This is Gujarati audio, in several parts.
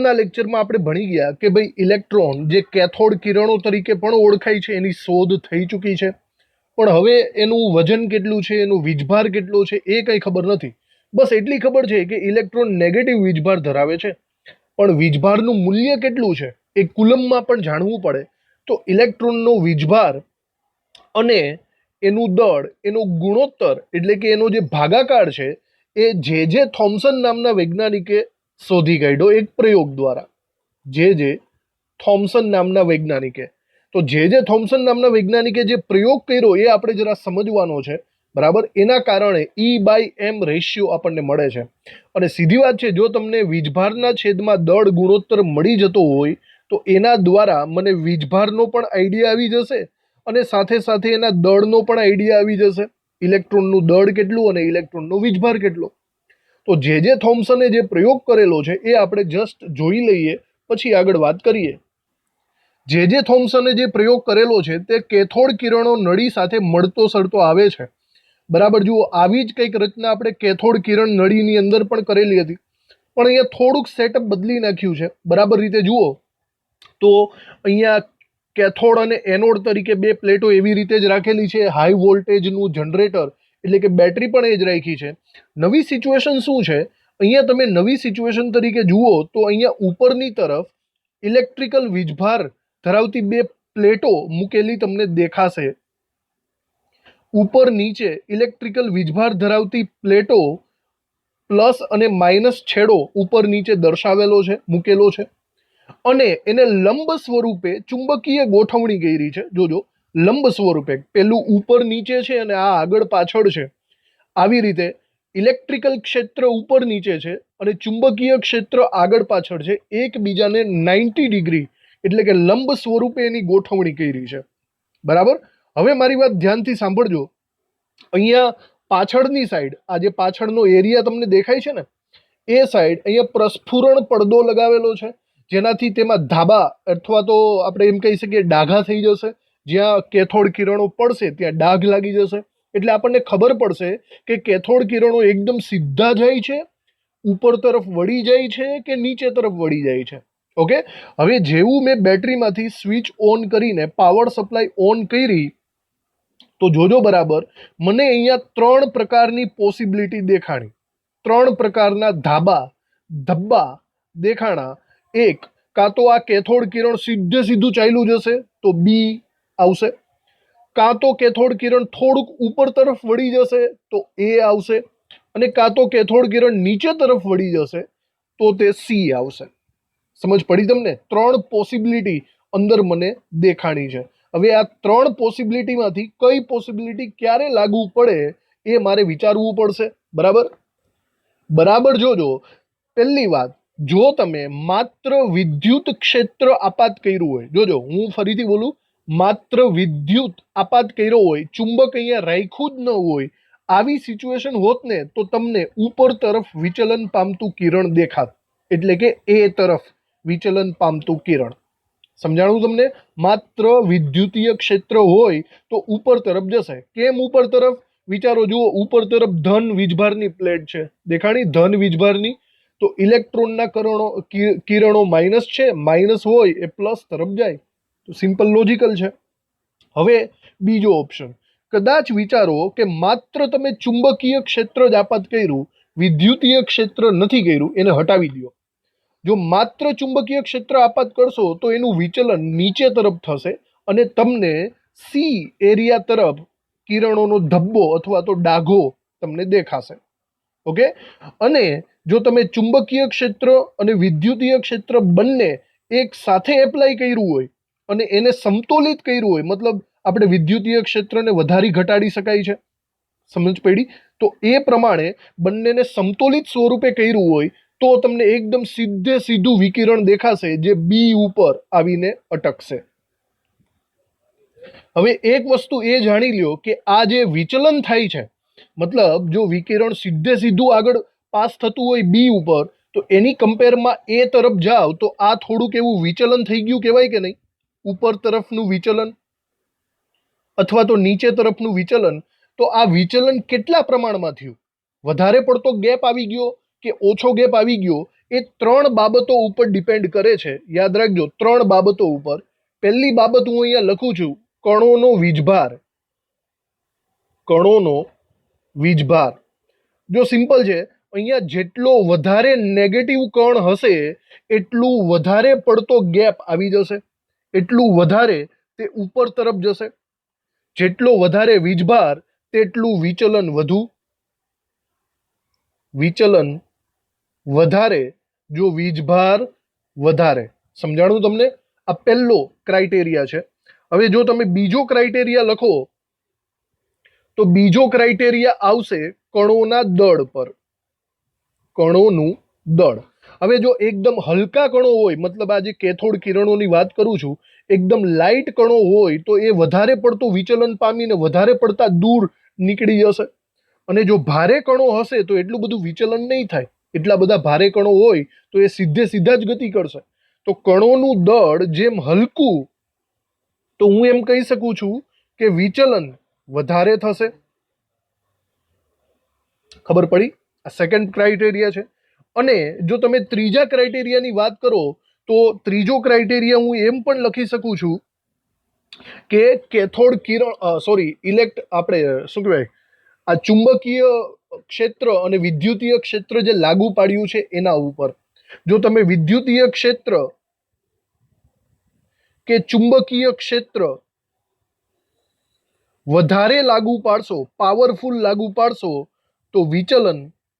ના લેક્ચરમાં આપણે ભણી ગયા કે ભાઈ ઇલેક્ટ્રોન જે કેથોડ કિરણો તરીકે પણ ઓળખાય છે એની શોધ થઈ ચૂકી છે, પણ હવે એનું વજન કેટલું છે, એનો વીજભાર કેટલો છે એ કંઈ ખબર નથી. બસ એટલી ખબર છે કે ઇલેક્ટ્રોન નેગેટિવ વીજભાર ધરાવે છે, પણ વીજભારનું મૂલ્ય કેટલું છે એ કુલમમાં પણ જાણવું પડે. તો ઇલેક્ટ્રોનનો વીજભાર અને એનું દળ, એનો ગુણોત્તર એટલે કે એનો જે ભાગાકાર છે એ જે થોમ્સન નામના વૈજ્ઞાનિકે શોધી કાઢ્યો એક પ્રયોગ દ્વારા. જે થોમ્સન નામના વૈજ્ઞાનિકે. તો જે થોમ્સન નામના વૈજ્ઞાનિકે જે પ્રયોગ કર્યો એ આપણે જરા સમજવાનો છે, બરાબર. એના કારણે E/m રેશિયો આપણને મળે છે. અને સીધી વાત છે, જો તમને વીજભારના છેદમાં દળ ગુણોત્તર મળી જતો હોય તો એના દ્વારા મને વીજભારનો પણ આઈડિયા આવી જશે અને સાથે સાથે એના દળનો પણ આઈડિયા આવી જશે, ઇલેક્ટ્રોનનું દળ કેટલું અને ઇલેક્ટ્રોનનો વીજભાર કેટલો. તો જે થોમ્સને જે પ્રયોગ કરેલો છે એ આપણે જસ્ટ જોઈ લઈએ, પછી આગળ વાત કરીએ. જે થોમ્સને જે પ્રયોગ કરેલો છે તે કેથોડ કિરણો નળી સાથે મળતો સળતો આવે છે, બરાબર. જુઓ, આવી જ કંઈક રચના આપણે કેથોડ કિરણ નળીની અંદર પણ કરેલી હતી, પણ અહીંયા થોડુંક સેટઅપ બદલી નાખ્યું છે. બરાબર રીતે જુઓ તો અહીંયા કેથોડ અને એનોડ તરીકે બે પ્લેટો એવી રીતે જ રાખેલી છે. હાઈ વોલ્ટેજનું જનરેટર એટલે કે બેટરી પણ એ જ રાખી છે. નવી સિચ્યુએશન શું છે, અહીંયા તમે નવી સિચ્યુએશન તરીકે જુઓ તો અહીંયા ઉપરની તરફ ઇલેક્ટ્રિકલ વીજભાર ધરાવતી બે પ્લેટો મૂકેલી તમને દેખાશે. ઉપર નીચે ઇલેક્ટ્રિકલ વીજભાર ધરાવતી પ્લેટો પ્લસ અને માઇનસ છેડો ઉપર નીચે દર્શાવેલો છે, મૂકેલો છે. અને એને લંબ સ્વરૂપે ચુંબકીય ગોઠવણી કરી છે. જોજો, લંબ સ્વરૂપે પેલું ઉપર નીચે છે અને આ આગળ પાછળ છે. આવી રીતે ઇલેક્ટ્રિકલ ક્ષેત્ર ઉપર નીચે છે અને ચુંબકીય ક્ષેત્ર આગળ પાછળ છે. એકબીજાને 90 ડિગ્રી એટલે કે લંબ સ્વરૂપે એની ગોઠવણી કરી છે, બરાબર. હવે મારી વાત ધ્યાનથી સાંભળજો. અહીંયા પાછળની સાઈડ, આ જે પાછળનો એરિયા તમને દેખાય છે ને, એ સાઈડ અહીંયા પ્રસ્ફુરણ પડદો લગાવેલો છે, જેનાથી તેમાં ધાબા અથવા તો આપણે એમ કહી શકીએ ડાઘા થઈ જશે. જ્યાં કેથોડ કિરણો પડશે ત્યાં ડાઘ લાગી જશે, એટલે આપણને ખબર પડશે કે કેથોડ કિરણો એકદમ સીધા જાય છે, ઉપર તરફ વળી જાય છે કે નીચે તરફ વળી જાય છે. ઓકે. હવે જેવું મેં બેટરીમાંથી સ્વિચ ઓન કરીને પાવર સપ્લાય ઓન કરી તો જોજો બરાબર, મને અહીંયા 3 પ્રકારની પોસિબિલિટી દેખાણી, 3 પ્રકારના ધબ્બા દેખાણા. એક, કાં તો આ કેથોડ કિરણ સીધું ચાલ્યું જશે તો બી આવશે, કાં તો કેથોડ કિરણ થોડુંક ઉપર તરફ વળી જશે તો એ આવશે, અને કાં તો કેથોડ કિરણ નીચે તરફ વળી જશે તો તે સી આવશે. સમજ પડી તમને? 3 પોસિબિલિટી અંદર મને દેખાણી છે. હવે આ 3 પોસિબિલિટીમાંથી કઈ પોસિબિલિટી ક્યારે લાગુ પડે એ મારે વિચારવું પડશે, બરાબર. જોજો, પહેલી વાત, જો તમે માત્ર વિદ્યુત ક્ષેત્ર આપાત કર્યું હોય, જોજો હું ફરીથી બોલું, માત્ર વિદ્યુત આપાત કર્યો હોય, ચુંબક અહીંયા રાખ્યું જ ન હોય, આવી સિચ્યુએશન હોત ને તો તમને ઉપર તરફ વિચલન પામતું કિરણ દેખાત, એટલે કે એ તરફ વિચલન પામતું કિરણ. સમજાણું તમને? માત્ર વિદ્યુતીય ક્ષેત્ર હોય તો ઉપર તરફ જશે. કેમ ઉપર તરફ? વિચારો. જુઓ, ઉપર તરફ ધન વીજભારની પ્લેટ છે, દેખાણી ધન વીજભારની, તો ઇલેક્ટ્રોનના કિરણો માઇનસ છે, માઇનસ હોય એ પ્લસ તરફ જાય. તો સિમ્પલ લોજિકલ છે. હવે બીજો ઓપ્શન, કદાચ વિચારો કે માત્ર તમે ચુંબકીય ક્ષેત્ર જ આપાત કર્યું, વિદ્યુતીય ક્ષેત્ર નથી કર્યું, એને હટાવી દો. જો માત્ર ચુંબકીય ક્ષેત્ર આપાત કરશો તો એનું વિચલન નીચે તરફ થશે અને તમને સી એરિયા તરફ કિરણોનો ધબ્બો અથવા તો ડાઘો તમને દેખાશે. ઓકે. અને જો તમે ચુંબકીય ક્ષેત્ર અને વિદ્યુતીય ક્ષેત્ર બંને એક સાથે એપ્લાય કર્યું હોય અને એને સમતોલિત કર્યું હોય, મતલબ આપણે વિદ્યુતીય ક્ષેત્રને વધારી ઘટાડી શકાય છે, સમજ પડી? તો એ પ્રમાણે બંનેને સમતોલિત સ્વરૂપે કર્યું હોય તો તમને એકદમ સીધું વિકિરણ દેખાશે જે બી ઉપર આવીને અટકશે. હવે એક વસ્તુ એ જાણી લ્યો કે આ જે વિચલન થાય છે, મતલબ જો વિકિરણ સીધું આગળ પાસ થતું હોય બી ઉપર, તો એની કમ્પેરમાં એ તરફ જાઓ તો આ થોડુંક એવું વિચલન થઈ ગયું કહેવાય કે નહીં? ઉપર તરફનું વિચલન અથવા તો નીચે તરફનું વિચલન. તો આ વિચલન કેટલા પ્રમાણમાં થયું? વધારે પડતો ગેપ આવી ગયો કે ઓછો ગેપ આવી ગયો? એ 3 બાબતો ઉપર ડિપેન્ડ કરે છે. યાદ રાખજો, 3 બાબતો ઉપર. પહેલી બાબત હું અહીંયા લખું છું, કણોનો વીજભાર. કણોનો વીજભાર. જો સિમ્પલ છે, અહીંયા જેટલો વધારે નેગેટિવ કણ હશે એટલું વધારે પડતો ગેપ આવી જશે, એટલું વધારે તે ઉપર તરફ જશે. જેટલો વધારે વીજભાર તેટલું વિચલન વધુ. વિચલન વધારે જો વીજભાર વધારે. સમજાણું તમને? આ પહેલો ક્રાઇટેરિયા છે. હવે જો તમે બીજો ક્રાઇટેરિયા લખો તો બીજો ક્રાઇટેરિયા આવશે કણોના દળ પર. કણોનું દળ. હવે જો એકદમ હલકા કણો હોય, મતલબ આ જે કેથોડ કિરણોની વાત કરું છું, એકદમ લાઇટ કણો હોય તો એ વધારે પડતું વિચલન પામીને વધારે પડતા દૂર નીકળી જશે. અને જો ભારે કણો હશે તો એટલું બધું વિચલન નહીં થાય. એટલા બધા ભારે કણો હોય તો એ સીધા જ ગતિ કરશે. તો કણોનું દળ જેમ હલકું, તો હું એમ કહી શકું છું કે વિચલન વધારે થશે. ખબર પડી? આ સેકન્ડ ક્રાઇટેરિયા છે. અને જો તમે ત્રીજા ક્રાઇટેરિયાની વાત કરો તો ત્રીજો ક્રાઇટેરિયા હું એમ પણ લખી શકું છું કે કેથોડ કિરણ આપણે શું કહેવાય, આ ચુંબકીય ક્ષેત્ર અને વિદ્યુતીય ક્ષેત્ર જે લાગુ પાડ્યું છે એના ઉપર. જો તમે વિદ્યુતીય ક્ષેત્ર કે ચુંબકીય ક્ષેત્ર વધારે લાગુ પાડશો, પાવરફુલ લાગુ પાડશો, તો વિચલન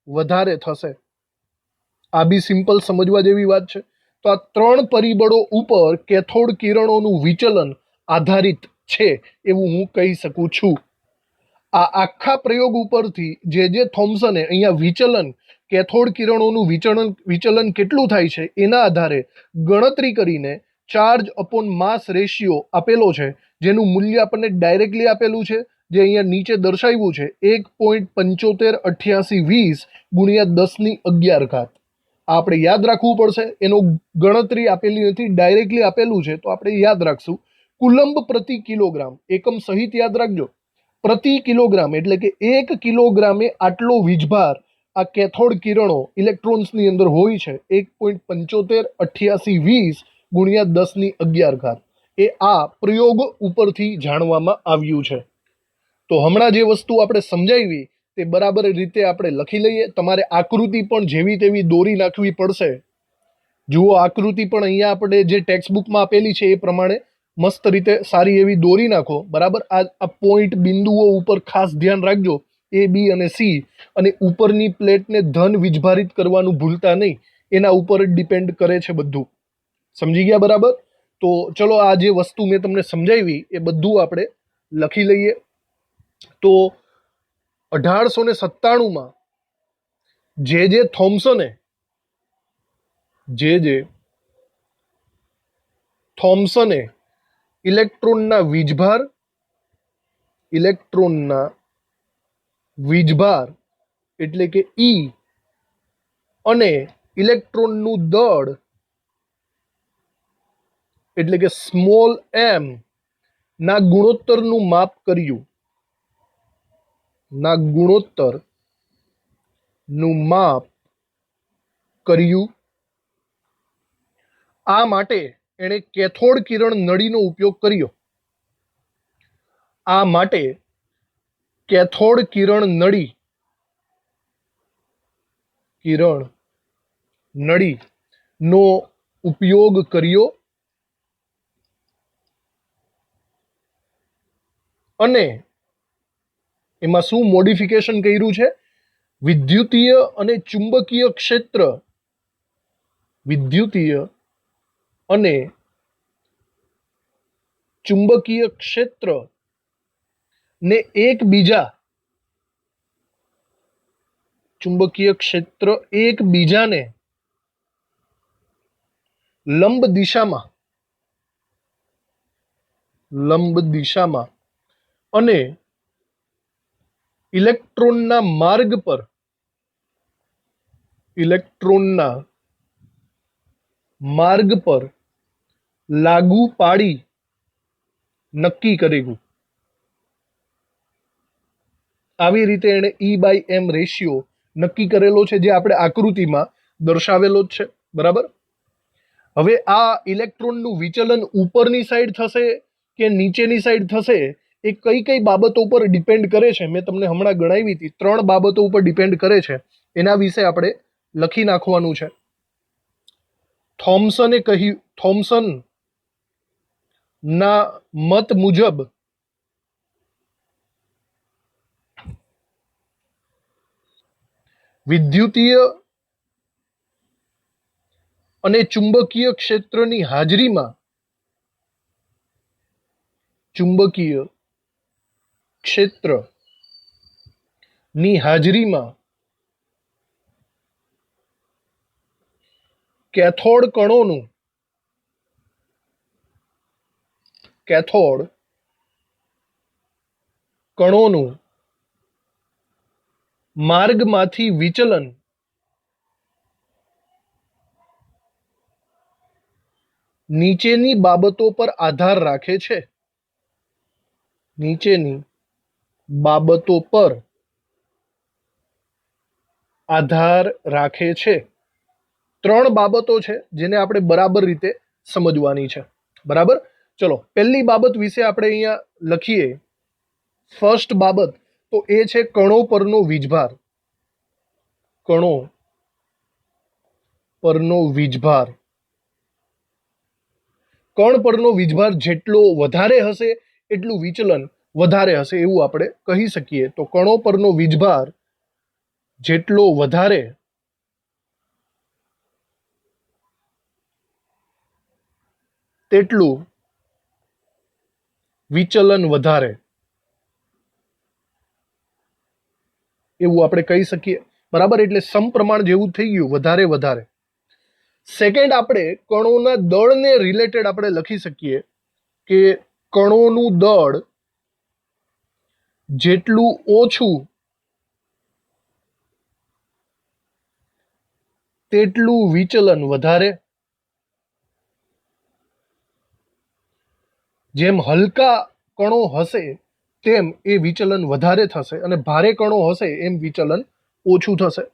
વધારે થશે. આ બી સિમ્પલ સમજવા જેવી વાત છે. તો આ 3 પરિબળો ઉપર કેથોડ કિરણોનું વિચલન આધારિત છે એવું હું કહી શકું છું. આ આખા પ્રયોગ ઉપરથી જે થોમ્સને અહીંયા વિચલન, કેથોડ કિરણોનું વિચલન કેટલું થાય છે એના આધારે ગણતરી કરીને ચાર્જ અપોન માસ રેશિયો આપેલો છે, જેનું મૂલ્ય આપણને ડાયરેક્ટલી આપેલું છે, જે અહીંયા નીચે દર્શાવ્યું છે 1.758820 ગુણ્યા 1011. આપણે યાદ રાખવું પડશે. એનો ગણતરી આપેલી નથી, ડાયરેક્ટલી આપેલું છે, તો આપણે યાદ રાખશું. કુલંબ પ્રતિ કિલોગ્રામ, એકમ સહિત યાદ રાખજો. પ્રતિ કિલોગ્રામ એટલે કે 1 કિલોગ્રામે આટલો વીજભાર આ કેથોડ કિરણો ઇલેક્ટ્રોન્સની અંદર હોય છે. 1.758820 ગુણ્યા 1011. એ આ પ્રયોગ ઉપરથી જાણવામાં આવ્યું છે. તો હમણાં જે વસ્તુ આપણે સમજાવી તે બરાબર રીતે આપણે લખી લઈએ. તમારે આકૃતિ પણ જેવી તેવી દોરી નાખવી પડશે. જુઓ, આકૃતિ પણ અહીંયા આપણે જે ટેક્સ્ટ બુકમાં આપેલી છે એ પ્રમાણે મસ્ત રીતે સારી એવી દોરી નાખો. બરાબર? આ પોઈન્ટ બિંદુઓ ઉપર ખાસ ધ્યાન રાખજો, A, B અને C. અને ઉપરની પ્લેટને ધન વીજભારિત કરવાનું ભૂલતા નહીં. એના ઉપર જ ડિપેન્ડ કરે છે બધું. સમજી ગયા? બરાબર? તો ચલો, આ જે વસ્તુ મેં તમને સમજાવી એ બધું આપણે લખી લઈએ. તો 1897માં જે થોમ્સને ઇલેક્ટ્રોનના વીજભાર એટલે કે E અને ઇલેક્ટ્રોનનું દળ એટલે કે સ્મોલ m ના ગુણોત્તરનું માપ કર્યું. આ માટે એણે કેથોડ કિરણ નળીનો ઉપયોગ કર્યો. નળીનો ઉપયોગ કર્યો અને એમાં શું મોડિફિકેશન કર્યું છે? વિદ્યુતીય અને ચુંબકીય ક્ષેત્ર ને એકબીજાને લંબ દિશામાં અને ઇલેક્ટ્રોનના માર્ગ પર લાગુ પાડી નક્કી કરેલું. આવી રીતે એણે E/m રેશિયો નક્કી કરેલો છે, જે આપણે આકૃતિમાં દર્શાવેલો જ છે, બરાબર. હવે આ ઇલેક્ટ્રોનનું વિચલન ઉપરની સાઈડ થશે કે નીચેની સાઈડ થશે, એ કઈ કઈ બાબતો ઉપર ડિપેન્ડ કરે છે મેં તમને હમણાં ગણાવી હતી. 3 બાબતો ઉપર ડિપેન્ડ કરે છે, એના વિશે આપણે લખી નાખવાનું છે. થોમ્સન ના મત મુજબ વિદ્યુતીય અને ચુંબકીય ક્ષેત્રની હાજરીમાં ચુંબકીય ક્ષેત્રની હાજરીમાં કેથોડ કણોનું માર્ગમાંથી વિચલન નીચેની બાબતો પર આધાર રાખે છે. નીચેની બાબતો પર આધાર રાખે છે. 3 બાબતો છે જેને આપણે બરાબર રીતે સમજવાની છે, બરાબર. ચલો, પહેલી બાબત વિશે આપણે અહીંયા લખીએ. ફર્સ્ટ બાબત તો એ છે કણો પરનો વીજભાર. કણો પરનો વીજભાર. કણ પરનો વીજભાર જેટલો વધારે હશે એટલું વિચલન વધારે હશે, એવું આપણે કહી શકીએ. તો કણો પરનો વીજભાર જેટલો વધારે તેટલું વિચલન વધારે, એવું આપણે કહી શકીએ, બરાબર. એટલે સમપ્રમાણ જેવું થઈ ગયું, વધારે વધારે. સેકન્ડ, આપણે કણોના દળને રિલેટેડ આપણે લખી શકીએ કે કણોનું દળ જેટલું ઓછું તેટલું વિચલન વધારે. જેમ હલકા કણો હશે તેમ એ વિચલન વધારે થશે, અને ભારે કણો હશે એમ વિચલન ઓછું થશે.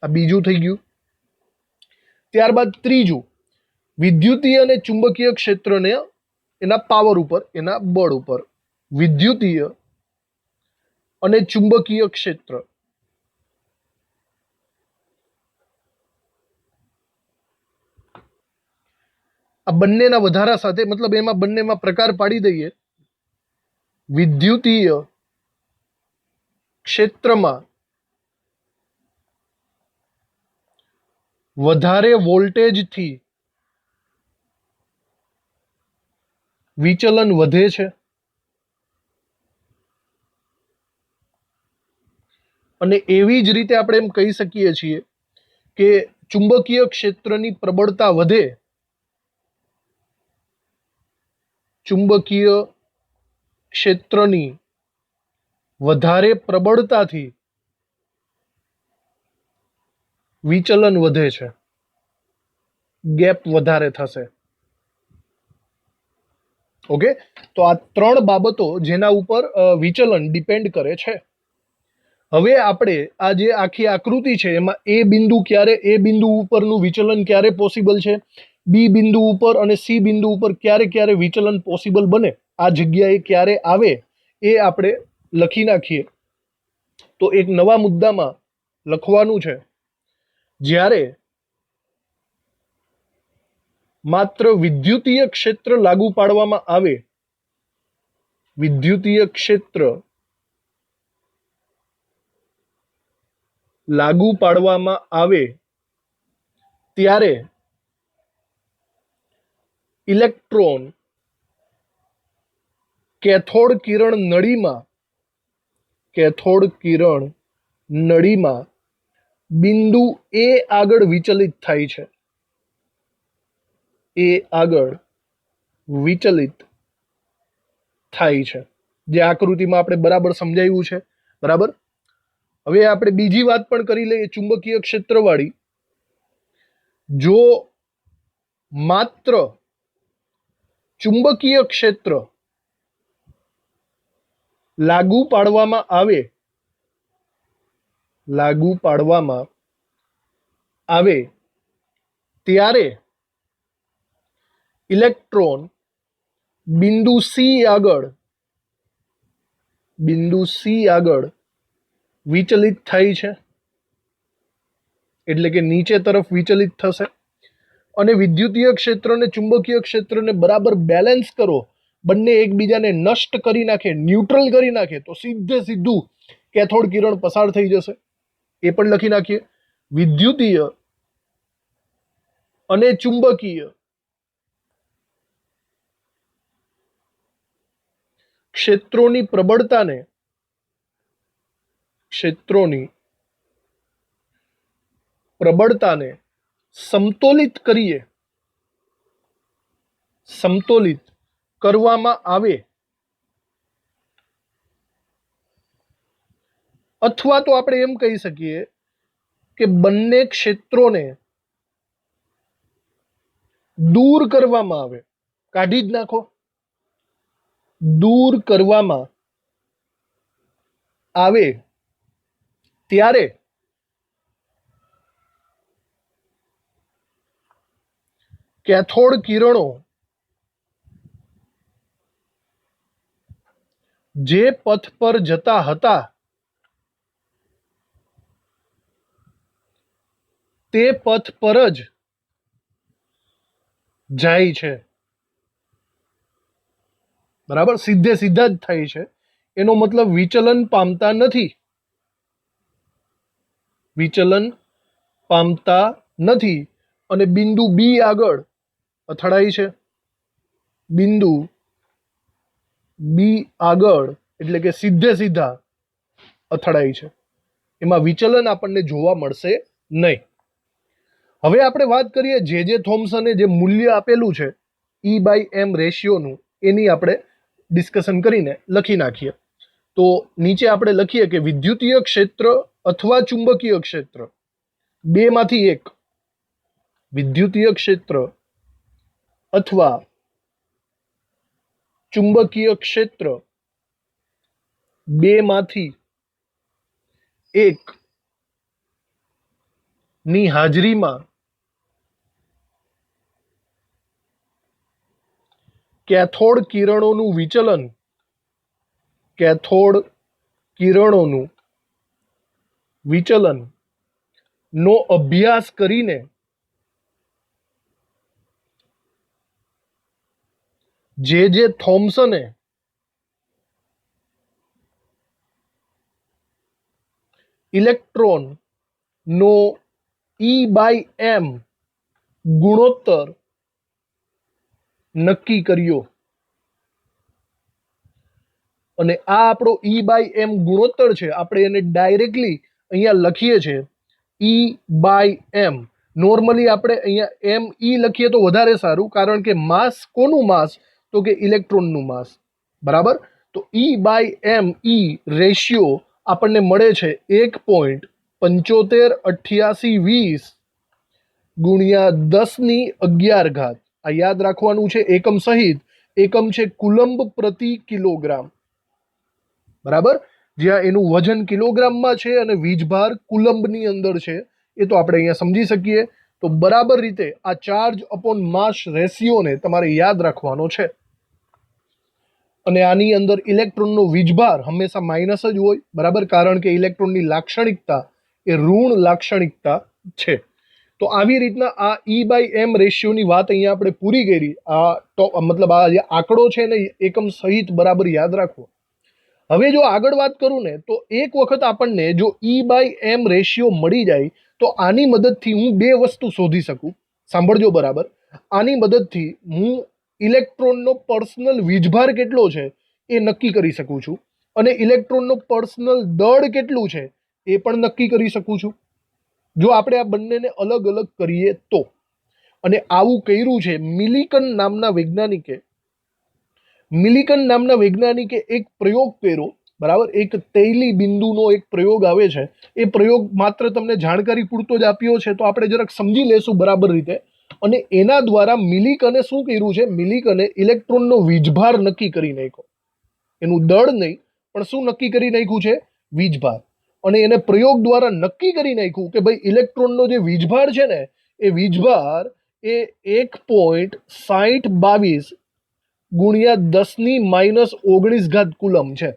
આ બીજું થઈ ગયું. ત્યારબાદ ત્રીજું, વિદ્યુતીય અને ચુંબકીય ક્ષેત્રને એના પાવર ઉપર, એના બળ ઉપર. વિદ્યુતીય અને ચુંબકીય ક્ષેત્ર આ બંનેના વધારા સાથે, મતલબ એમાં બંનેમાં પ્રકાર પાડી દઈએ. વિદ્યુતીય ક્ષેત્રમાં વધારે વોલ્ટેજથી વિચલન વધે છે, અને એવી જ રીતે આપણે એમ કહી શકીએ છીએ કે ચુંબકીય ક્ષેત્રની પ્રબળતા વધે, ચુંબકીય ક્ષેત્રની વધારે પ્રબળતાથી વિચલન વધે છે, ગેપ વધારે થશે. ઓકે, તો આ 3 બાબતો જેના ઉપર વિચલન ડિપેન્ડ કરે છે. હવે આપણે આ જે આખી આકૃતિ છે એમાં એ બિંદુ ઉપરનું વિચલન ક્યારે પોસિબલ છે, બી બિંદુ ઉપર અને સી બિંદુ ઉપર ક્યારે વિચલન પોસિબલ બને, આ જગ્યાએ ક્યારે આવે, એ આપણે લખી નાખીએ. તો એક નવા મુદ્દામાં લખવાનું છે, જ્યારે માત્ર વિદ્યુતીય ક્ષેત્ર લાગુ પાડવામાં આવે, વિદ્યુતીય ક્ષેત્ર લાગુ પાડવામાં આવે ત્યારે ઇલેક્ટ્રોન કેથોડ કિરણ નળીમાં બિંદુ એ આગળ વિચલિત થાય છે. એ આગળ વિચલિત થાય છે, જે આકૃતિમાં આપણે બરાબર સમજાવ્યું છે, બરાબર. હવે આપણે બીજી વાત પણ કરી લઈએ ચુંબકીય ક્ષેત્રવાળી. જો માત્ર ચુંબકીય ક્ષેત્ર લાગુ પાડવામાં આવે ત્યારે ઇલેક્ટ્રોન બિંદુ સી આગળ વિચલિત થાય છે, એટલે કે નીચે તરફ વિચલિત થશે. અને વિદ્યુતીય ક્ષેત્ર અને ચુંબકીય ક્ષેત્રને બરાબર બેલેન્સ કરો, બંને એકબીજાને નષ્ટ કરી નાખે, ન્યુટ્રલ કરી નાખે, તો સીધું કેથોડ કિરણ પસાર થઈ જશે. એ પણ લખી નાખીએ. વિદ્યુતીય અને ચુંબકીય ક્ષેત્રોની પ્રબળતાને સમતોલિત કરવામાં આવે, અથવા તો આપણે એમ કહી શકીએ કે બંને ક્ષેત્રોને દૂર કરવામાં આવે, કાઢી જ નાખો, દૂર કરવામાં આવે ત્યારે કેથોડ કિરણો જે પથ પર જતા હતા તે પથ પર જ જાય છે. બરાબર, સીધા જ થાય છે. એનો મતલબ વિચલન પામતા નથી અને બિંદુ બી આગળ અથડાય છે. બિંદુ બી આગળ એટલે કે સીધા અથડાય છે. એમાં વિચલન આપણને જોવા મળશે નહીં. હવે આપણે વાત કરીએ જે થોમ્સને જે મૂલ્ય આપેલું છે E/m રેશિયોનું, એની આપણે ડિસ્કશન કરીને લખી નાખીએ. તો નીચે આપણે લખીએ કે વિદ્યુતીય ક્ષેત્ર અથવા ચુંબકીય ક્ષેત્ર બેમાંથી એક, વિદ્યુતીય ક્ષેત્ર અથવા ચુંબકીય ક્ષેત્ર બેમાંથી એક ની હાજરીમાં કેથોડ કિરણોનું વિચલન નો અભ્યાસ કરીને જે થોમ્સને ઇલેક્ટ્રોન નો E/m ગુણોત્તર નક્કી કર્યો. અને આ આપણો E/m ગુણોત્તર છે, આપણે એને ડાયરેક્ટલી અહીંયા લખીએ છીએ E/m. નોર્મલી આપણે અહીંયા me લખીએ તો વધારે સારું, કારણ કે માસ, કોનું માસ? તો કે ઇલેક્ટ્રોનનું માસ. બરાબર, તો E/m રેશિયો આપણને મળે છે 1.758820 ગુણ્યા 10^11. આ યાદ રાખવાનું છે એકમ સહિત. એકમ છે કુલંબ પ્રતિ કિલોગ્રામ. બરાબર, જ્યાં એનું વજન કિલોગ્રામમાં છે અને વીજભાર કુલંબની અંદર છે, એ તો આપણે અહીંયા સમજી શકીએ. તો બરાબર રીતે આ ચાર્જ અપોન માસ રેશિયોને તમારે યાદ રાખવાનો છે. અને આની અંદર ઇલેક્ટ્રોનનો વીજભાર હંમેશા માઇનસ જ હોય. બરાબર, કારણ કે ઇલેક્ટ્રોનની લાક્ષણિકતા એ ઋણ લાક્ષણિકતા છે. તો આવી રીતના આ E/m રેશિયોની વાત અહીંયા આપણે પૂરી કરી. મતલબ આ જે આંકડો છે ને એકમ સહિત બરાબર યાદ રાખવો. હવે જો આગળ વાત કરું ને, તો એક વખત આપણને જો E/m રેશિયો મળી જાય તો આની મદદથી હું બે વસ્તુ શોધી શકું. સાંભળજો બરાબર. આની મદદથી હું ઇલેક્ટ્રોનનો પર્સનલ વીજભાર કેટલો છે એ નક્કી કરી શકું છું, અને ઇલેક્ટ્રોનનો પર્સનલ દળ કેટલું છે એ પણ નક્કી કરી શકું છું, જો આપણે આ બંનેને અલગ અલગ કરીએ તો. અને આવું કર્યું છે મિલિકન નામના વૈજ્ઞાનિકે એક પ્રયોગ કર્યો. બરાબર, એક તૈલી બિંદુનો એક પ્રયોગ આવે છે. એ પ્રયોગ માત્ર તમને જાણકારી પૂરતો જ આપ્યો છે, તો આપણે જરાક સમજી લેશું બરાબર રીતે. અને એના દ્વારા મિલિકને શું કર્યું છે, મિલિકને ઇલેક્ટ્રોનનો વીજભાર નક્કી કરી નાખ્યો. એનું દળ નહીં, પણ શું નક્કી કરી નાખ્યું છે? વીજભાર. અને એને પ્રયોગ દ્વારા નક્કી કરી નાખ્યું કે ભાઈ ઇલેક્ટ્રોનનો જે વીજભાર છે ને એ વીજભાર એ 1.6022 ગુણ્યા 10⁻⁻19 કુલમ છે.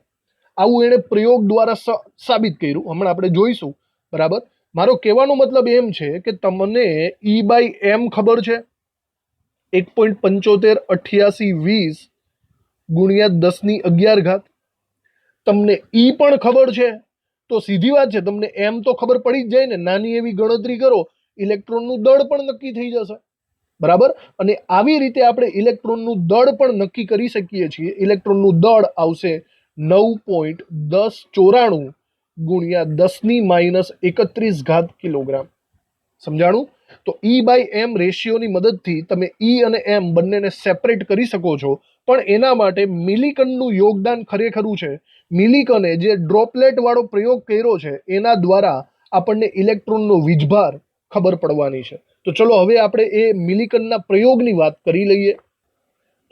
આવું એણે પ્રયોગ દ્વારા સાબિત કર્યું. હમણાં આપણે જોઈશું. બરાબર. મારો કહેવાનો મતલબ એમ છે કે તમને E/m ખબર છે, 1.758820 ગુણ્યા 10⁻11. તમને ઈ પણ ખબર છે, તો સીધી વાત છે, તમને એમ તો ખબર પડી જ જાય ને. નાની એવી ગણતરી કરો, ઇલેક્ટ્રોનનું દળ પણ નક્કી થઈ જશે. બરાબર. અને આવી રીતે આપણે ઇલેક્ટ્રોનનું દળ પણ નક્કી કરી શકીએ છીએ. ઇલેક્ટ્રોનનું દળ આવશે 9.1094 ગુણ્યા 10⁻31 કિલોગ્રામ. સમજાણું? તો E/m રેશિયોની મદદથી તમે ઈ અને એમ બંનેને સેપરેટ કરી શકો છો. પણ એના માટે મિલિકનનું યોગદાન ખરેખરું છે. મિલિકને જે ડ્રોપલેટ વાળો પ્રયોગ કર્યો છે એના દ્વારા આપણને ઇલેક્ટ્રોનનો વીજભાર ખબર પડવાની છે. તો ચલો હવે આપણે એ મિલિકનના પ્રયોગની વાત કરી લઈએ.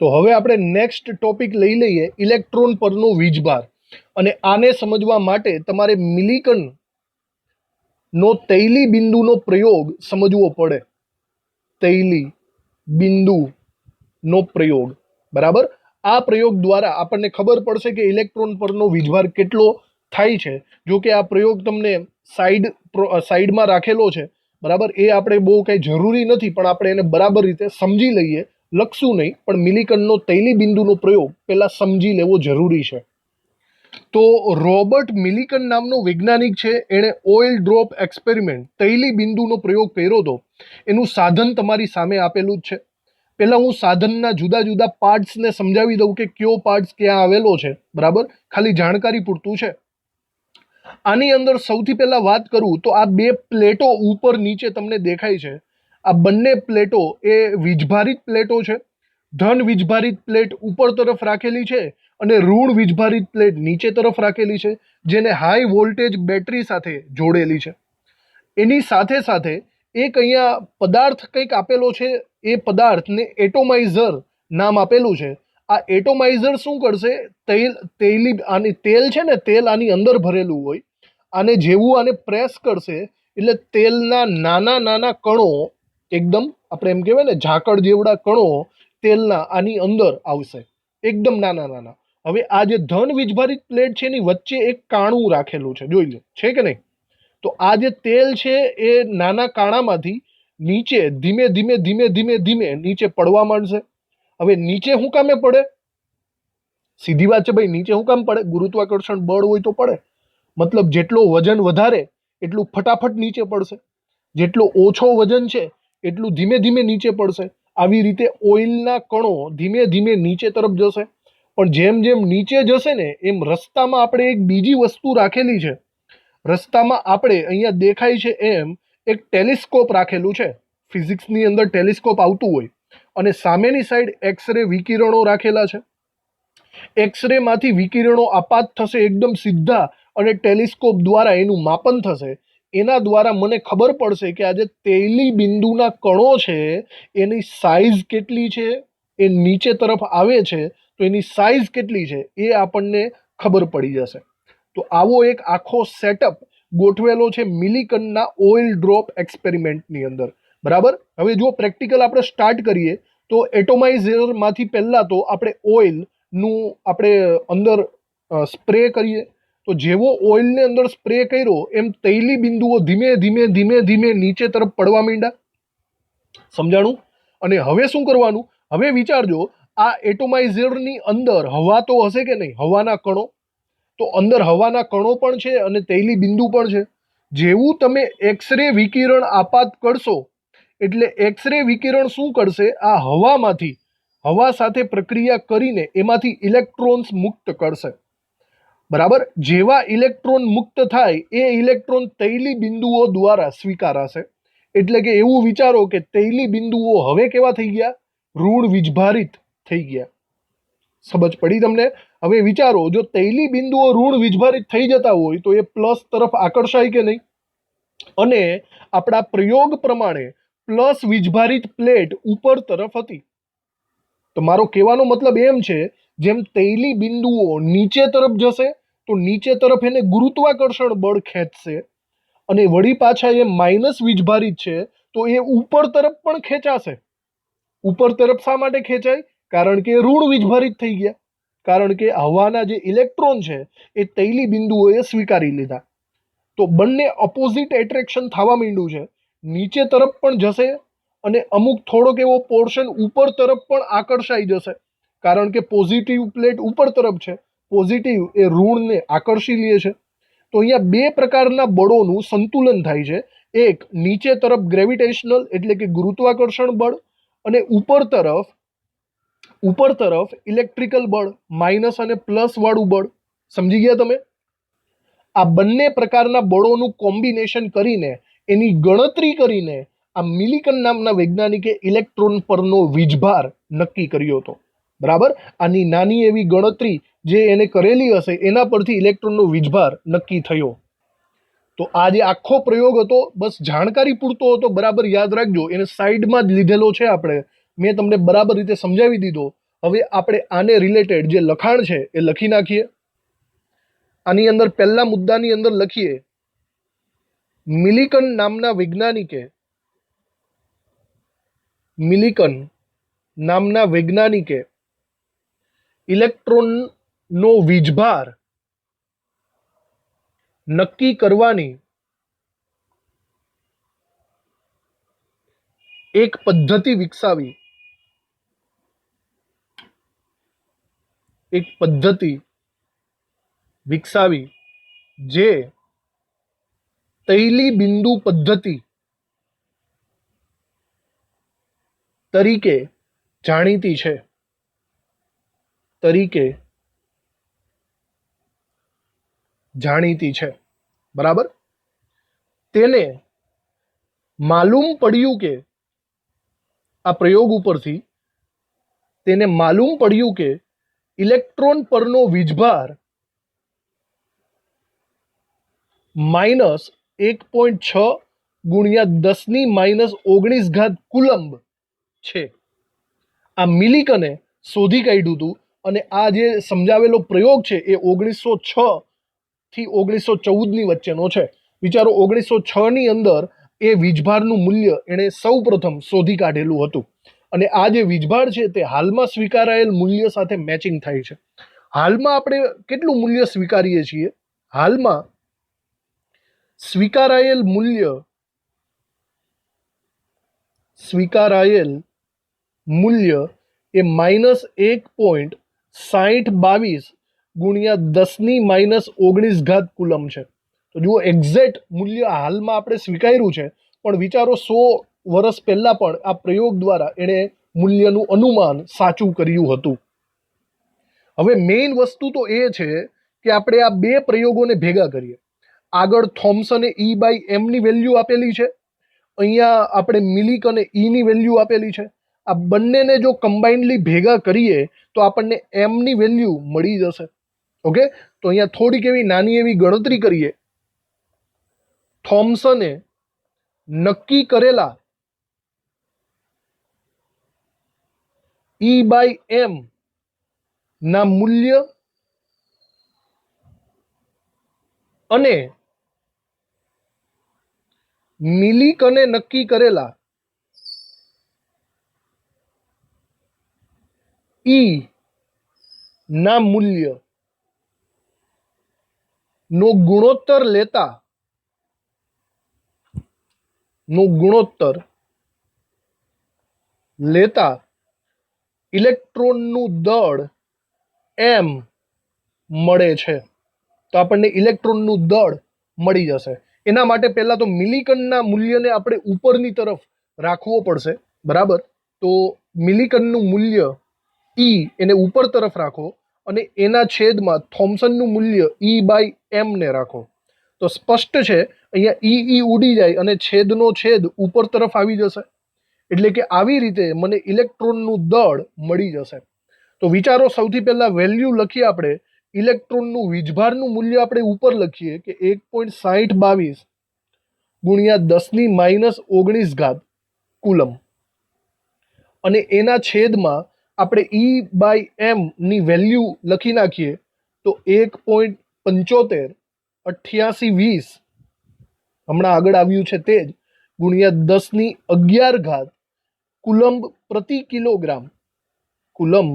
તો હવે આપણે નેક્સ્ટ ટોપિક લઈ લઈએ, ઇલેક્ટ્રોન પરનો વીજભાર. અને આને સમજવા માટે તમારે મિલિકન નો તૈલી બિંદુનો પ્રયોગ સમજવો પડે. તૈલી બિંદુનો પ્રયોગ. બરાબર. આ પ્રયોગ દ્વારા આપણને ખબર પડશે કે ઇલેક્ટ્રોન પરનો વીજભાર કેટલો થાય છે. જો કે આ પ્રયોગ તમને સાઈડમાં રાખેલો છે. બરાબર. એ આપણે બહુ કંઈ જરૂરી નથી, પણ આપણે એને બરાબર રીતે સમજી લઈએ. લખશું નહીં, પણ મિલિકનનો તૈલી બિંદુનો પ્રયોગ પહેલા સમજી લેવો જરૂરી છે. તો રોબર્ટ મિલિકન નામનો વૈજ્ઞાનિક છે, એણે ઓઇલ ડ્રોપ એક્સપેરિમેન્ટ તૈલી બિંદુનો પ્રયોગ કર્યો હતો. એનું સાધન તમારી સામે આપેલું જ છે. પહેલા હું સાધનના જુદા જુદા પાર્ટ્સને સમજાવી દઉં કે કયો પાર્ટ્સ ક્યાં આવેલો છે. બરાબર. ખાલી જાણકારી પૂરતું છે. આની અંદર સૌથી પહેલા વાત કરું તો આ બે પ્લેટો ઉપર નીચે તમને દેખાય છે. આ બંને પ્લેટો એ વીજભારિત પ્લેટો છે. ધન વીજભારિત પ્લેટ ઉપર તરફ રાખેલી છે અને ઋણ વીજભારિત પ્લેટ નીચે તરફ રાખેલી છે, જેને હાઈ વોલ્ટેજ બેટરી સાથે જોડેલી છે. એની સાથે સાથે એક અહીંયા પદાર્થ કંઈક આપેલો છે. એ પદાર્થને એટોમાઇઝર નામ આપેલું છે. આ એટોમાઇઝર શું કરશે? તેલ છે ને, તેલ આની અંદર ભરેલું હોય. આને જેવું આને પ્રેસ કરશે એટલે તેલના નાના નાના કણો, એકદમ આપણે એમ કહેવાય ને ઝાકળ જેવડા કણો તેલના આની અંદર આવશે, એકદમ નાના નાના. હવે આ જે ધન વીજભારિત પ્લેટ છે એની વચ્ચે એક કાણું રાખેલું છે, જોઈ લો, છે કે નહીં? તો આ જે તેલ છે એ નાના કાણામાંથી નીચે ધીમે ધીમે ધીમે ધીમે ધીમે નીચે પડવા માંડશે. હવે નીચે શું કામે પડે? સીધી વાત છે ભાઈ, નીચે શું કામ પડે? ગુરુત્વાકર્ષણ બળ હોય તો પડે. મતલબ જેટલો વજન વધારે એટલું ફટાફટ નીચે પડશે, જેટલો ઓછો વજન છે એટલું ધીમે ધીમે નીચે પડશે. આવી રીતે ઓઇલના કણો ધીમે ધીમે નીચે તરફ જશે. પણ જેમ જેમ નીચે જશે ને એમ રસ્તામાં આપણે એક બીજી વસ્તુ રાખેલી છે. રસ્તામાં આપણે અહીંયા દેખાય છે એમ એક ટેલિસ્કોપ રાખેલું છે. ફિઝિક્સની અંદર ટેલિસ્કોપ આવતું હોય. અને સામેની સાઈડ એક્સરે વિકિરણો રાખેલા છે. એક્સરે માંથી વિકિરણો આપાત થશે એકદમ સીધા, અને ટેલિસ્કોપ દ્વારા એનું માપન થશે. એના દ્વારા મને ખબર પડશે કે આ જે તૈલી બિંદુના કણો છે એની સાઇઝ કેટલી છે, એ નીચે તરફ આવે છે તો એની સાઇઝ કેટલી છે એ આપણને ખબર પડી જશે. તો આવો એક આખો સેટઅપ ગોઠવેલો છે મિલિકનના ઓઇલ ડ્રોપ એક્સપેરિમેન્ટની અંદર. બરાબર. હવે જો પ્રેક્ટિકલ આપણે સ્ટાર્ટ કરીએ તો એટોમાઇઝરમાંથી પહેલાં તો આપણે ઓઇલનું આપણે અંદર સ્પ્રે કરીએ. તો જેવો ઓઇલને અંદર સ્પ્રે કર્યો એમ તૈલી બિંદુઓ ધીમે ધીમે ધીમે ધીમે નીચે તરફ પડવા માંડ્યા. સમજાણું? અને હવે શું કરવાનું? હવે વિચારજો, આ એટોમાઇઝરની અંદર હવા તો હશે કે નહીં? હવાના કણો. તો અંદર હવાના કણો પણ છે અને તૈલી બિંદુ પણ છે. જેવું તમે એક્સરે વિકિરણ આપાત કરશો એટલે એક્સરે વિકિરણ શું કરશે? આ હવામાંથી, હવા સાથે પ્રક્રિયા કરીને એમાંથી ઇલેક્ટ્રોન્સ મુક્ત કરશે. બરાબર. જેવા ઇલેક્ટ્રોન મુક્ત થાય એ ઇલેક્ટ્રોન તૈલી બિંદુઓ દ્વારા સ્વીકારાશે. એટલે કે એવું વિચારો કે તૈલી બિંદુઓ હવે કેવા થઈ ગયા? ઋણ વીજભારિત થઈ ગયા. સમજ પડી તમને? હવે વિચારો, જો તૈલી બિંદુઓ ઋણ વીજભારિત થઈ જતા હોય તો એ પ્લસ તરફ આકર્ષાય કે નહીં? અને આપણા પ્રયોગ પ્રમાણે પ્લસ વીજભારિત પ્લેટ ઉપર તરફ હતી. તો મારો કહેવાનો મતલબ એમ છે, જેમ તૈલી બિંદુઓ નીચે તરફ જશે તો નીચે તરફ એને ગુરુત્વાકર્ષણ બળ ખેંચશે, અને વળી પાછા એ માઇનસ વીજભારિત છે તો એ ઉપર તરફ પણ ખેંચાશે. ઉપર તરફ શા માટે ખેંચાય? કારણ કે ઋણ વીજભારિત થઈ ગયા, કારણ કે હવાના જે ઇલેક્ટ્રોન છે એ તૈલી બિંદુઓએ સ્વીકારી લીધા. તો બંને ઓપોઝિટ એટ્રેક્શન થવા માંડ્યું છે. નીચે તરફ પણ જશે અને અમુક થોડોક એવો પોર્શન ઉપર તરફ પણ આકર્ષાઈ જશે, કારણ કે પોઝિટિવ પ્લેટ ઉપર તરફ છે, પોઝિટિવ એ ઋણને આકર્ષી લે છે. તો અહીંયા બે પ્રકારના બળોનું સંતુલન થાય છે. એક નીચે તરફ ગ્રેવિટેશનલ એટલે કે ગુરુત્વાકર્ષણ બળ, અને ઉપર તરફ ઇલેક્ટ્રિકલ બળ, માઇનસ અને પ્લસ વાળું બળ. સમજી ગયા તમે? આ બંને પ્રકારના બળોનું કોમ્બિનેશન કરીને એની ગણતરી કરીને આ મિલિકન નામના વૈજ્ઞાનિકે ઇલેક્ટ્રોન પરનો વીજભાર નક્કી કર્યો હતો. બરાબર? આની નાની એવી ગણતરી જે એને કરેલી હશે એના પરથી ઇલેક્ટ્રોનનો વીજભાર નક્કી થયો. તો આ જે આખો પ્રયોગ હતો બસ જાણકારી પૂરતો હતો, બરાબર યાદ રાખજો. એને સાઈડમાં જ લીધેલો છે આપણે, મેં તમને બરાબર રીતે સમજાવી દીધો. હવે આપણે આને રિલેટેડ જે લખાણ છે એ લખી નાખીએ. આની અંદર પહેલા મુદ્દાની અંદર લખીએ, મિલિકન નામના વૈજ્ઞાનિકે ઇલેક્ટ્રોનનો વીજભાર નક્કી કરવાની એક પદ્ધતિ વિકસાવી જે તૈલી બિંદુ પદ્ધતિ તરીકે જાણીતી છે. બરાબર? તેને માલુમ પડ્યું કે આ પ્રયોગ ઉપરથી તેને માલુમ પડ્યું કે ઇલેક્ટ્રોન પરનો વીજભાર -1.6 × 10⁻⁻⁹ કુલમ્બ છે. આ મિલિકને શોધી કાઢ્યું હતું, અને આ જે સમજાવેલો પ્રયોગ છે એ 1906 થી 1914ની વચ્ચેનો છે. વિચારો, 1906 ની અંદર એ વીજભારનું મૂલ્ય એણે સૌ પ્રથમ શોધી કાઢેલું હતું. અને આ જે વીજભાર છે તે હાલમાં સ્વીકારાયેલ મૂલ્ય સાથે મેચિંગ થાય છે. હાલમાં આપણે કેટલું મૂલ્ય સ્વીકારીએ છીએ? હાલમાં સ્વીકારાયેલ મૂલ્ય એ -1.6022 × 10⁻⁹ કુલમ છે. તો જુઓ, એક્ઝેક્ટ મૂલ્ય હાલમાં આપણે સ્વીકાર્યું છે, પણ વિચારો 100 વર્ષ પહેલા પણ આ પ્રયોગ દ્વારા એણે મૂલ્યનું અનુમાન સાચું કર્યું હતું. હવે મેઇન વસ્તુ તો એ છે કે આપણે આ બે પ્રયોગોને ભેગા કરીએ. આગળ થોમ્સને E/m ની વેલ્યુ આપેલી છે, અહીંયા આપણે મિલિકને E ની વેલ્યુ આપેલી છે. આ બંનેને જો કમ્બાઇનલી ભેગા કરીએ તો આપણને m ની વેલ્યુ મળી જશે. ઓકે, તો અહીંયા થોડીક એવી નાની એવી ગણતરી કરીએ. થોમ્સને નક્કી કરેલા E/m ના મૂલ્ય અને મિલિકને નક્કી કરેલા E ના મૂલ્ય નો ગુણોત્તર લેતા ઇલેક્ટ્રોનનું દળ m મળે છે. તો આપણને ઇલેક્ટ્રોનનું દળ મળી જશે. એના માટે પહેલા તો મિલિકનના મૂલ્યને આપણે ઉપરની તરફ રાખવો પડશે. બરાબર? તો મિલિકનનું મૂલ્ય E એને ઉપર તરફ રાખો, અને એના છેદમાં થોમ્સનનું મૂલ્ય E/m ને રાખો. તો સ્પષ્ટ છે, અહીંયા E ઉડી જાય અને છેદનો છેદ ઉપર તરફ આવી જશે. એટલે કે આવી રીતે મને ઇલેક્ટ્રોનનું દળ મળી જશે. તો વિચારો, સૌથી પહેલા વેલ્યુ લખીએ આપણે. ઇલેક્ટ્રોનનું વીજભારનું મૂલ્ય આપણે ઉપર લખીએ કે 1.6022 × 10⁻⁹ કુલમ, અને એના છેદમાં આપણે E/m ની વેલ્યુ લખી નાખીએ તો 1.758820, હમણાં આગળ આવ્યું છે તે જ ગુણ્યા 10⁻11 કુલંબ પ્રતિ કિલોગ્રામ, કુલંબ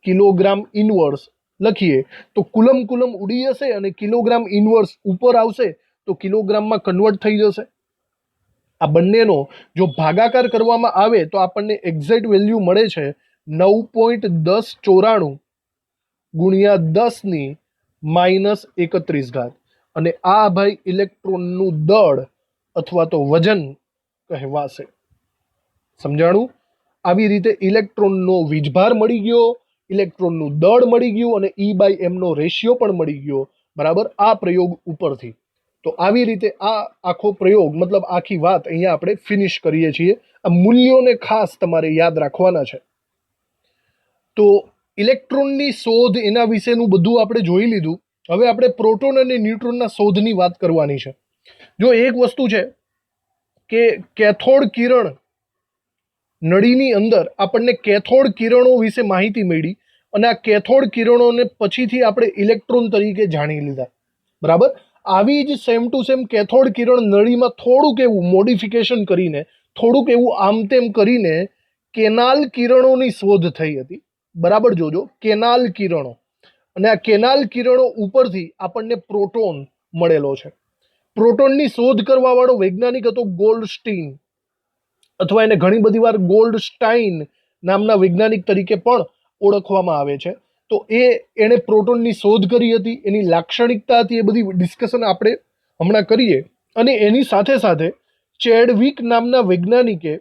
કિલોગ્રામ ઇનવર્સ લખીએ તો કુલમ કુલમ ઉડી જશે અને કિલોગ્રામ ઇનવર્સ ઉપર આવશે તો કિલોગ્રામમાં કન્વર્ટ થઈ જશે. આ બંનેનો જો ભાગાકાર કરવામાં આવે તો આપણને એક્ઝેક્ટ વેલ્યુ મળે છે 9.1094 ગુણ્યા 10⁻31 અને આ ભાઈ ઇલેક્ટ્રોનનું દળ અથવા તો વજન કહેવાશે. સમજાણું? આવી રીતે ઇલેક્ટ્રોનનો વીજભાર મળી ગયો, ઇલેક્ટ્રોનનું દળ મળી ગયું અને E/m નો રેશિયો પણ મળી ગયો. બરાબર, આ પ્રયોગ ઉપરથી. તો આવી રીતે આ આખો પ્રયોગ મતલબ આખી વાત અહીંયા આપણે ફિનિશ કરીએ છીએ. આ મૂલ્યોને ખાસ તમારે યાદ રાખવાના છે. તો ઇલેક્ટ્રોનની શોધ એના વિશેનું બધું આપણે જોઈ લીધું. હવે આપણે પ્રોટોન અને ન્યુટ્રોનના શોધની વાત કરવાની છે. જો એક વસ્તુ છે કે કેથોડ કિરણ નળીની અંદર આપણને કેથોડ કિરણો વિશે માહિતી મળી અને આ કેથોડ કિરણોને પછીથી આપણે ઇલેક્ટ્રોન તરીકે જાણી લીધા. બરાબર, આવી જ સેમ ટુ સેમ કેથોડ કિરણ નળીમાં થોડુંક એવું મોડિફિકેશન કરીને, થોડુંક એવું આમ તેમ કરીને કેનાલ કિરણોની શોધ થઈ હતી. બરાબર, જોજો, કેનાલ કિરણો. અને આ કેનાલ કિરણો ઉપરથી આપણને પ્રોટોન મળેલો છે. પ્રોટોનની શોધ કરવા વાળો વૈજ્ઞાનિક હતો ગોલ્ડસ્ટીન, અથવા એને ઘણી બધી વાર ગોલ્ડસ્ટાઇન નામના વૈજ્ઞાનિક તરીકે પણ ઓળખવામાં આવે છે. તો એણે પ્રોટોનની શોધ કરી હતી, એની લાક્ષણિકતા હતી, એ બધી ડિસ્કશન આપણે હમણાં કરીએ. અને એની સાથે સાથે ચેડવિક નામના વૈજ્ઞાનિકે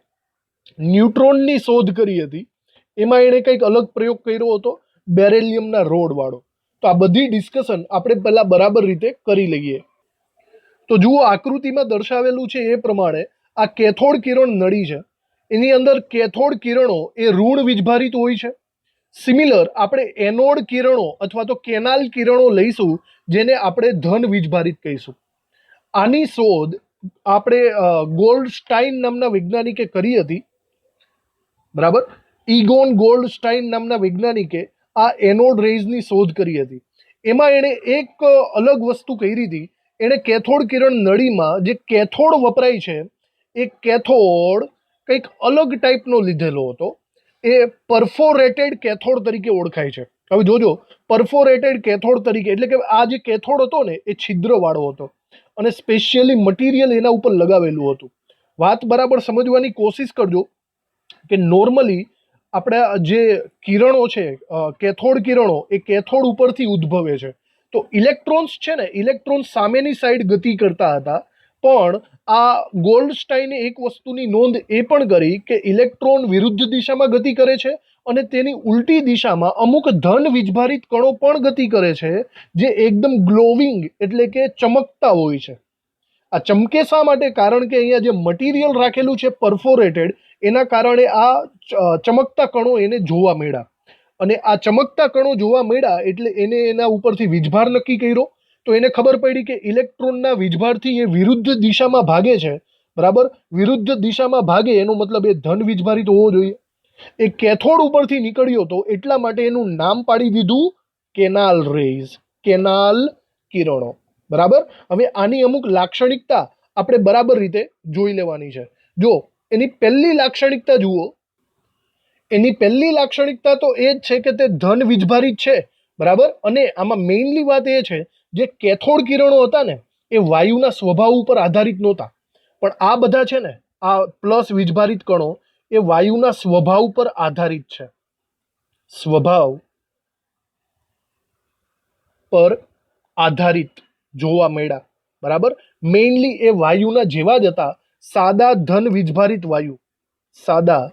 ન્યુટ્રોનની શોધ કરી હતી. એમાં એણે કંઈક અલગ પ્રયોગ કર્યો હતો, બેરેલિયમના રોડ વાળો. તો આ બધી ડિસ્કશન આપણે પહેલા બરાબર રીતે કરી લઈએ. તો જુઓ, આકૃતિમાં દર્શાવેલું છે એ પ્રમાણે આ કેથોડ કિરણ નળી છે. એની અંદર કેથોડ કિરણો એ ઋણ વીજભારિત હોય છે. સિમિલર આપણે એનોડ કિરણો અથવા તો કેનાલ કિરણો લઈશું જેને આપણે ધન વીજભારિત કહીશું. આની શોધ આપણે ગોલ્ડસ્ટાઇન નામના વૈજ્ઞાનિકે કરી હતી. બરાબર, ઇગોન ગોલ્ડસ્ટાઇન નામના વૈજ્ઞાનિકે આ એનોડ રેઝની શોધ કરી હતી. એમાં એણે એક અલગ વસ્તુ કરી હતી. એણે કેથોડ કિરણ નળીમાં જે કેથોડ વપરાય છે એ કેથોડ કંઈક અલગ ટાઈપનો લીધેલો હતો. એ પરફોરેટેડ કેથોડ તરીકે ઓળખાય છે. હવે જોજો, પરફોરેટેડ કેથોડ તરીકે એટલે કે આ જે કેથોડ હતો ને એ છિદ્રવાળો હતો અને સ્પેશિયલી મટીરિયલ એના ઉપર લગાવેલું હતું. વાત બરાબર સમજવાની કોશિશ કરજો કે નોર્મલી આપણા જે કિરણો છે, કેથોડ કિરણો, એ કેથોડ ઉપરથી ઉદ્ભવે છે. તો ઇલેક્ટ્રોન્સ છે ને, ઇલેક્ટ્રોન્સ સામેની સાઈડ ગતિ કરતા હતા. પણ આ ગોલ્ડસ્ટાઇને એક વસ્તુની નોંધ એ પણ કરી કે ઇલેક્ટ્રોન વિરુદ્ધ દિશામાં ગતિ કરે છે અને તેની ઉલટી દિશામાં અમુક ધન વીજભારિત કણો પણ ગતિ કરે છે જે એકદમ ગ્લોવિંગ એટલે કે ચમકતા હોય છે. આ ચમકે શા માટે? કારણ કે અહીંયા જે મટીરિયલ રાખેલું છે પરફોરેટેડ, એના કારણે આ ચમકતા કણો એને જોવા મળ્યા. અને આ ચમકતા કણો જોવા મળ્યા એટલે એને એના ઉપરથી વીજભાર નક્કી કર્યો. તો એને ખબર પડી કે ઇલેક્ટ્રોનના વીજભારથી એ વિરુદ્ધ દિશામાં ભાગે છે. બરાબર, વિરુદ્ધ દિશામાં ભાગે એનો મતલબ એ ધન વીજભારિત હોવો જોઈએ. એ કેથોડ ઉપરથી નીકળ્યો તો એટલા માટે એનું નામ પાડી દીધું કેનાલ રેઝ, કેનાલ કિરણો. બરાબર, હવે આની અમુક લાક્ષણિકતા આપણે બરાબર રીતે જોઈ લેવાની છે. જો એની પહેલી લાક્ષણિકતા જુઓ. એની પહેલી લાક્ષણિકતા તો એ જ છે કે તે ધન વીજભારિત છે. બરાબર, અને આમાં મેઇનલી વાત એ છે જે કેથોડ કિરણો હતા ને એ વાયુના સ્વભાવ ઉપર આધારિત નહોતા. પણ આ બધા છે ને, આ પ્લસ વીજભારિત કણો એ વાયુના સ્વભાવ પર આધારિત છે. સ્વભાવ પર આધારિત જોવા મળ્યા. બરાબર, મેઇનલી એ વાયુના જેવા જ હતા. સાદા ધન વીજભારિત વાયુ, સાદા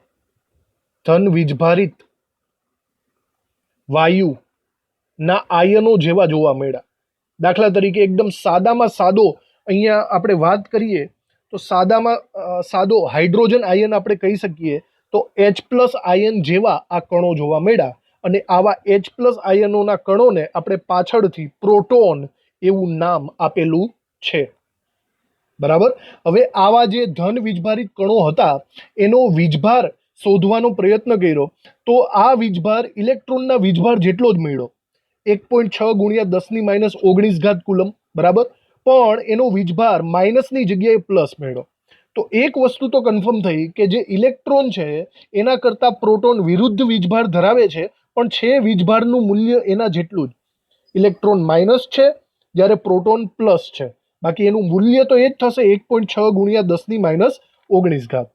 ધન વીજભારિત વાયુના આયનો જેવા જોવા મળ્યા. દાખલા તરીકે એકદમ સાદામાં સાદો અહીંયા આપણે વાત કરીએ તો સાદામાં સાદો હાઇડ્રોજન આયન આપણે કહી શકીએ તો H+ આયન જેવા આ કણો જોવા મળ્યા. અને આવા H+ આયનોના કણોને આપણે પાછળથી પ્રોટોન એવું નામ આપેલું છે. બરાબર, હવે આવા જે ધન વીજભારિત કણો હતા એનો વીજભાર શોધવાનો પ્રયત્ન કર્યો તો આ વીજભાર ઇલેક્ટ્રોનના વીજભાર જેટલો જ મળ્યો, 1.6 ગુણ્યા 10⁻19 કુલમ. બરાબર, પણ એનો વીજભાર માઇનસની જગ્યાએ પ્લસ મળ્યો. તો એક વસ્તુ તો કન્ફર્મ થઈ કે જે ઇલેક્ટ્રોન છે એના કરતાં પ્રોટોન વિરુદ્ધ વીજભાર ધરાવે છે, પણ છે વીજભારનું મૂલ્ય એના જેટલું જ. ઇલેક્ટ્રોન માઇનસ છે જ્યારે પ્રોટોન પ્લસ છે, બાકી એનું મૂલ્ય તો એ જ થશે 1.6 ગુણ્યા 10⁻19 ઘાત.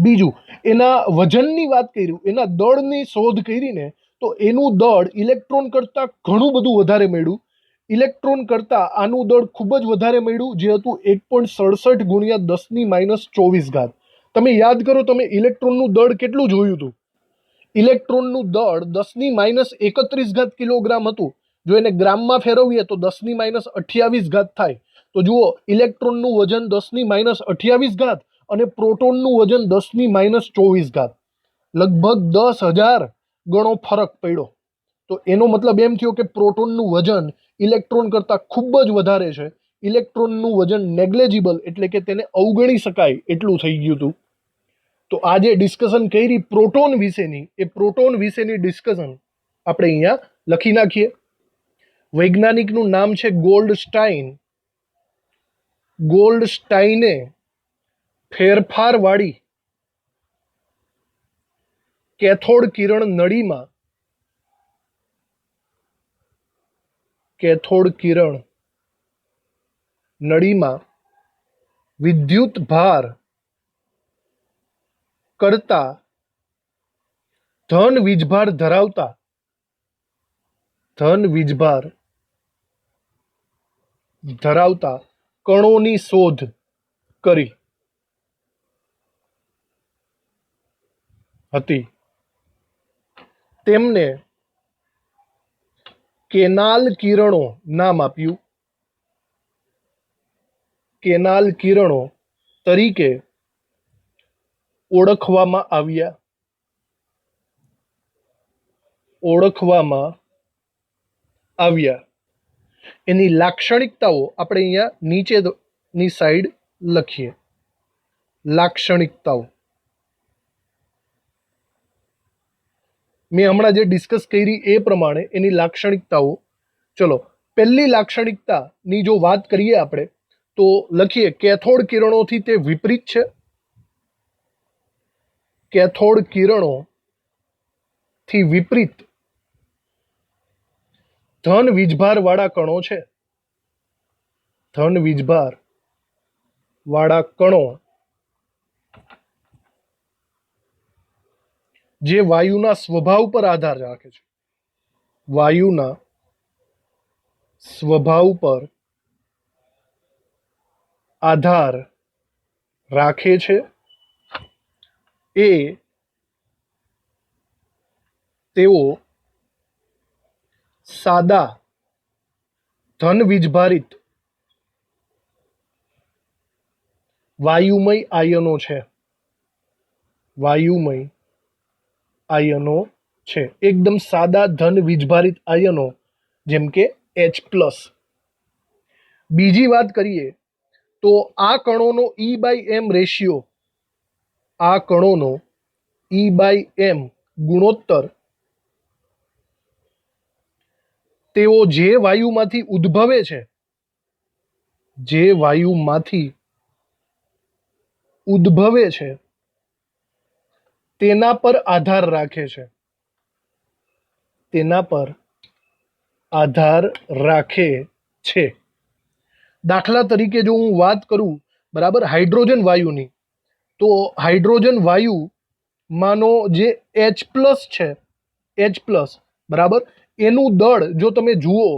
બીજું, એના વજનની વાત કરી, એના દળની શોધ કરીને તો એનું દળ ઇલેક્ટ્રોન કરતાં ઘણું બધું વધારે મળ્યું. ઇલેક્ટ્રોન કરતાં આનું દળ ખૂબ જ વધારે મળ્યું, જે હતું 1.67 ગુણ્યા 10⁻24 ઘાત. તમે યાદ કરો, તમે ઇલેક્ટ્રોનનું દળ કેટલું જોયું હતું? ઇલેક્ટ્રોનનું દળ 10⁻31 ઘાત કિલોગ્રામ હતું. જો એને ગ્રામમાં ફેરવીએ તો 10⁻28 ઘાત થાય. તો જુઓ, ઇલેક્ટ્રોનનું વજન 10⁻28 ઘાત અને પ્રોટોનનું વજન 10⁻24 ઘાત, લગભગ 10,000 ગણો ફરક પડ્યો. તો એનો મતલબ એમ થયો કે પ્રોટોનનું વજન ઇલેક્ટ્રોન કરતાં ખૂબ જ વધારે છે. ઇલેક્ટ્રોનનું વજન નેગ્લેજિબલ એટલે કે તેને અવગણી શકાય એટલું થઈ ગયું હતું. તો આ જે ડિસ્કશન કરી પ્રોટોન વિશેની, એ પ્રોટોન વિશેની ડિસ્કશન આપણે અહીંયા લખી નાખીએ. વૈજ્ઞાનિકનું નામ છે ગોલ્ડસ્ટાઇન. ગોલ્ડસ્ટાઇને ફેરફારવાળી કેથોડ કિરણ નળીમાં વિદ્યુત ભાર કરતા ધન વીજભાર ધરાવતા કણોની શોધ કરી હતી. તેમને કેનાલ કિરણો નામ આપ્યું. કેનાલ કિરણો તરીકે ઓળખવામાં આવ્યા. એની લાક્ષણિકતાઓ આપણે અહીંયા નીચેની સાઈડ લખીએ. લાક્ષણિકતાઓ મેં હમણાં જે ડિસ્કસ કરી એ પ્રમાણે એની લાક્ષણિકતાઓ. ચલો, પહેલી લાક્ષણિકતાની જો વાત કરીએ આપણે તો લખીએ, કેથોડ કિરણોથી તે વિપરીત છે. કેથોડ કિરણોથી વિપરીત ધન વીજભારવાળા કણો છે. ધન વીજભારવાળા કણો જે વાયુના સ્વભાવ પર આધાર રાખે છે. વાયુના સ્વભાવ પર આધાર રાખે છે. એ તેઓ સાદા ધન વીજભારિત વાયુમય આયનો છે. વાયુમય આયનો છે, એકદમ સાદા ધન વીજભારિત આયનો, જેમ કે H+. બીજી વાત કરીએ તો આ કણોનો E/m રેશિયો, આ કણોનો E/m ગુણોત્તર તેઓ જે વાયુમાંથી ઉદ્ભવે છે તેના પર આધાર રાખે છે. દાખલા તરીકે જો હું વાત કરું, બરાબર, હાઇડ્રોજન વાયુની, તો હાઇડ્રોજન વાયુમાંનો જે H+ છે, બરાબર, એનું દળ જો તમે જુઓ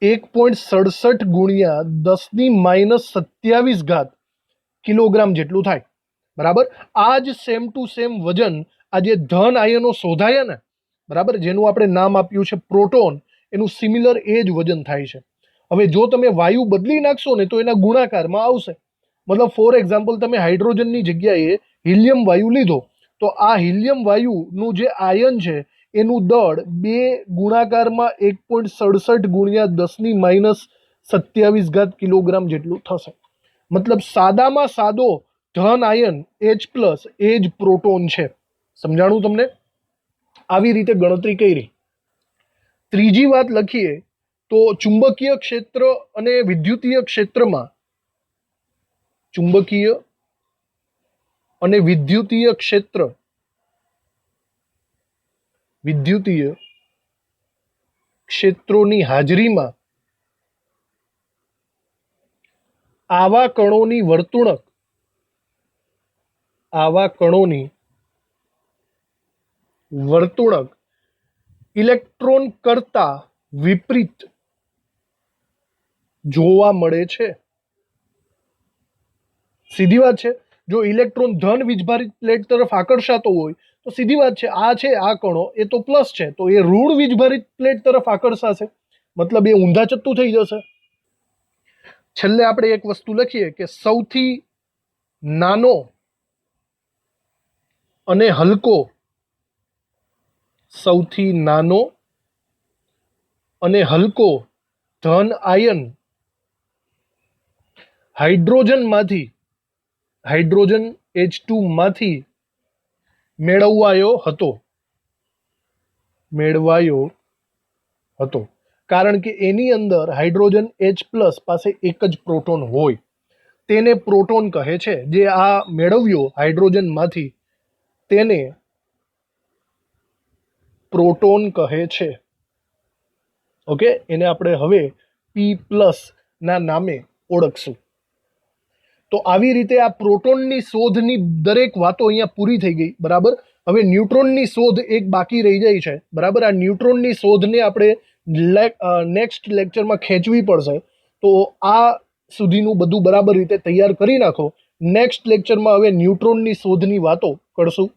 1.67 ગુણ્યા 10⁻27 ઘાત કિલોગ્રામ જેટલું થાય. બરાબર, આ જ સેમ ટુ સેમ વજન આ જે ધન આયનો શોધાયા ને, બરાબર, જેનું આપણે નામ આપ્યું છે પ્રોટોન, એનું સિમિલર એ જ વજન થાય છે. હવે જો તમે વાયુ બદલી નાખશો ને તો એના ગુણાકારમાં આવશે. મતલબ ફોર એક્ઝામ્પલ, તમે હાઇડ્રોજનની જગ્યાએ હિલિયમ વાયુ લીધો, તો આ હિલિયમ વાયુનું જે આયન છે એનું દળ 2 ગુણાકારમાં 1.67 ગુણ્યા 10⁻27 ઘાત કિલોગ્રામ જેટલું થશે. મતલબ સાદામાં સાદો ધન આયન H+ એ જ પ્રોટોન છે. સમજાણું તમને? આવી રીતે ગણતરી કરી. ત્રીજી વાત લખીએ તો ચુંબકીય ક્ષેત્ર અને વિદ્યુતીય ક્ષેત્રમાં ચુંબકીય અને વિદ્યુતીય ક્ષેત્રોની હાજરીમાં આવા કણોની વર્તુણક ઇલેક્ટ્રોન કરતા વિપરીત જોવા મળે છે. સીધી વાત છે. જો ઇલેક્ટ્રોન ધન વીજભારિત પ્લેટ તરફ આકર્ષાતો હોય તો સીધી વાત છે આ કણો એ તો પ્લસ છે, તો એ ઋણ વીજભારિત પ્લેટ તરફ આકર્ષાશે, મતલબ એ ઊંધા ચત્તું થઈ જશે. છેલ્લે આપણે એક વસ્તુ લખીએ કે સૌથી નાનો અને હલકો ધન આયન હાઇડ્રોજન H2 માંથી મેળવાયો હતો, કારણ કે એની અંદર હાઇડ્રોજન H+ પાસે એક જ પ્રોટોન હોય, તેને પ્રોટોન કહે છે. જે આ મેળવ્યો હાઇડ્રોજનમાંથી તેને પ્રોટોન કહે છે. ઓકે, એને આપણે હવે P+ ના નામે ઓળખશું. તો આવી રીતે આ પ્રોટોનની શોધની દરેક વાતો અહીંયા પૂરી થઈ ગઈ. બરાબર. હવે ન્યુટ્રોનની શોધ એક બાકી રહી જાય છે. બરાબર. આ ન્યુટ્રોનની શોધને આપણે નેક્સ્ટ લેક્ચરમાં ખેંચવી પડશે. તો આ સુધીનું બધું બરાબર રીતે તૈયાર કરી નાખો. નેક્સ્ટ લેક્ચરમાં હવે ન્યુટ્રોનની શોધની વાતો કરશું.